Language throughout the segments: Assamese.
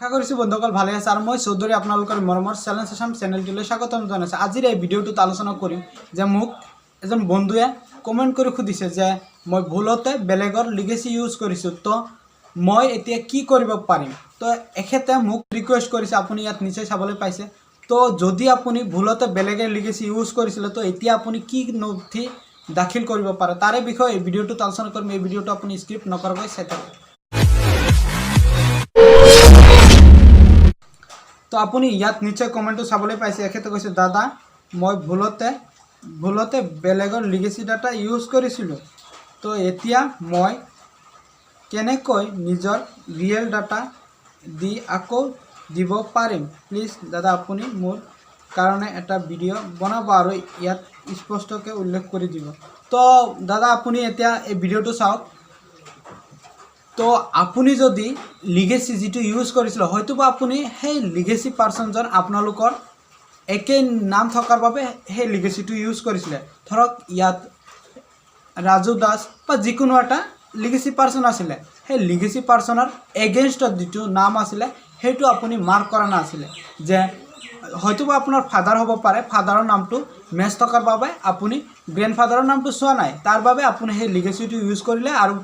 আশা কৰিছোঁ বন্ধুসকল ভালে আছে আৰু মই চৌধুৰী আপোনালোকৰ মৰমৰ চেলেঞ্জ আসাম চেনেলটোলৈ স্বাগতম জনাইছোঁ। আজিৰ এই ভিডিঅ'টোত আলোচনা কৰিম যে মোক এজন বন্ধুৱে কমেণ্ট কৰি সুধিছে যে মই ভুলতে বেলেগৰ লিগেসি ইউজ কৰিছোঁ, তো মই এতিয়া কি কৰিব পাৰিম। তো এখেতে মোক ৰিকুৱেষ্ট কৰিছে, আপুনি ইয়াত নিশ্চয় চাবলৈ পাইছে। তো যদি আপুনি ভুলতে বেলেগে লিগেসি ইউজ কৰিছিলে তো এতিয়া আপুনি কি নথি দাখিল কৰিব পাৰে তাৰে বিষয়ে এই ভিডিঅ'টোত আলোচনা কৰিম। এই ভিডিঅ'টো আপুনি স্কিপ নকৰাকৈ চাই থাকক। তো আপুনি ইয়াত নিশ্চয় কমেণ্টটো চাবলৈ পাইছে। এখেতে কৈছে দাদা মই ভুলতে বেলেগৰ লিগেসি ডাটা ইউজ কৰিছিলোঁ, তো এতিয়া মই কেনেকৈ নিজৰ ৰিয়েল ডাটা দি আকৌ দিব পাৰিম। প্লিজ দাদা আপুনি মোৰ কাৰণে এটা ভিডিঅ' বনাব আৰু ইয়াত স্পষ্টকৈ উল্লেখ কৰি দিব। তো দাদা আপুনি এতিয়া এই ভিডিঅ'টো চাওক। তো আপুনি যদি লিগেসি যিটো ইউজ কৰিছিল হয়তোবা আপুনি সেই লিগেসি পাৰ্চনজন আপোনালোকৰ একেই নাম থকাৰ বাবে সেই লিগেসিটো ইউজ কৰিছিলে। ধৰক ইয়াত ৰাজু দাস বা যিকোনো এটা লিগেসি পাৰ্চন আছিলে, সেই লিগেসি পাৰ্চনৰ এগেইনষ্টত যিটো নাম আছিলে সেইটো আপুনি মাৰ্ক কৰা নাছিলে। যে হয়তোবা আপোনাৰ ফাদাৰ হ'ব পাৰে, ফাদাৰৰ নামটো মেচ থকাৰ বাবে আপুনি গ্ৰেণ্ডফাদাৰৰ নামটো চোৱা নাই, তাৰ বাবে আপুনি সেই লিগেসিটো ইউজ কৰিলে আৰু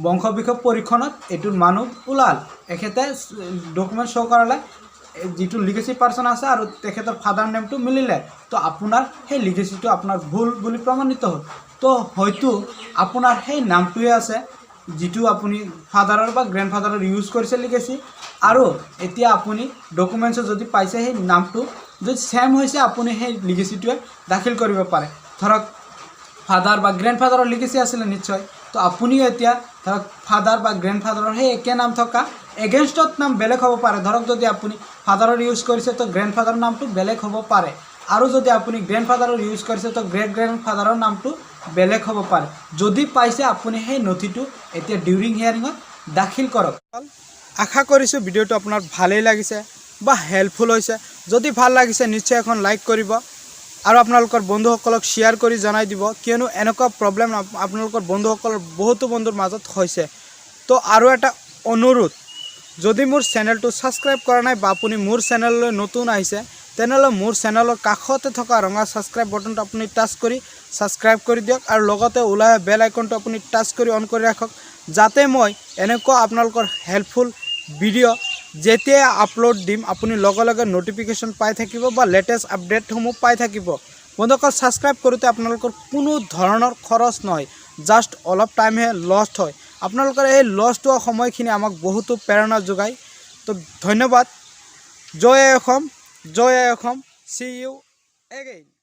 বংশ বিশেষ পৰীক্ষণত এইটোৰ মানুহ ওলাল। এখেতে ডকুমেণ্ট শ্ব' কৰালে যিটো লিগেসি পাৰ্চন আছে আৰু তেখেতৰ ফাদাৰ নেমটো মিলিলে, তো আপোনাৰ সেই লিগেসিটো আপোনাৰ ভুল বুলি প্ৰমাণিত হ'ল। তো হয়তো আপোনাৰ সেই নামটোৱে আছে যিটো আপুনি ফাদাৰৰ বা গ্ৰেণ্ডফাদাৰৰ ইউজ কৰিছে লিগেসি, আৰু এতিয়া আপুনি ডকুমেণ্টছত যদি পাইছে সেই নামটো যদি ছেম হৈছে আপুনি সেই লিগেসিটোৱে দাখিল কৰিব পাৰে। ধৰক ফাদাৰ বা গ্ৰেণ্ডফাদাৰৰ লিগেসি আছিলে নিশ্চয়, তো আপুনিও এতিয়া ধৰক ফাদাৰ বা গ্ৰেণ্ডফাদাৰৰ সেই একে নাম থকা এগেইনষ্টত নাম বেলেগ হ'ব পাৰে। ধৰক যদি আপুনি ফাদাৰৰ ইউজ কৰিছে তো গ্ৰেণ্ডফাদাৰৰ নামটো বেলেগ হ'ব পাৰে, আৰু যদি আপুনি গ্ৰেণ্ডফাদাৰৰ ইউজ কৰিছে তো গ্ৰেণ্ডফাদাৰৰ নামটো বেলেগ হ'ব পাৰে। যদি পাইছে আপুনি সেই নথিটো এতিয়া ডিউৰিং হিয়াৰিঙত দাখিল কৰক। আশা কৰিছোঁ ভিডিঅ'টো আপোনাৰ ভালেই লাগিছে বা হেল্পফুল হৈছে। যদি ভাল লাগিছে নিশ্চয় এখন লাইক কৰিব আৰু আপোনালোকৰ বন্ধুসকলক শ্বেয়াৰ কৰি জনাই দিব, কিয়নো এনেকুৱা প্ৰব্লেম আপোনালোকৰ বন্ধুসকলৰ বহুতো বন্ধুৰ মাজত হৈছে। তো আৰু এটা অনুৰোধ, যদি মোৰ চেনেলটো ছাবস্ক্ৰাইব কৰা নাই বা আপুনি মোৰ চেনেললৈ নতুন আহিছে তেনেহ'লে মোৰ চেনেলৰ কাষতে থকা ৰঙা ছাবস্ক্ৰাইব বটনটো আপুনি টাচ কৰি ছাবস্ক্ৰাইব কৰি দিয়ক আৰু লগতে ওলাই বেল আইকনটো আপুনি টাচ কৰি অন কৰি ৰাখক, যাতে মই এনেকুৱা আপোনালোকৰ হেল্পফুল ভিডিঅ' যেতিয়াই আপলোড দিম আপুনি লগে লগে ন'টিফিকেশ্যন পাই থাকিব বা লেটেষ্ট আপডেটসমূহ পাই থাকিব। বন্ধুসকল ছাবস্ক্ৰাইব কৰোঁতে আপোনালোকৰ কোনো ধৰণৰ খৰচ নহয়, জাষ্ট অলপ টাইমহে লষ্ট হয়। আপোনালোকৰ এই লষ্ট হোৱা সময়খিনি আমাক বহুতো প্ৰেৰণা যোগায়। তো ধন্যবাদ। জয় আই অসম, জয় আই অসম। See you again.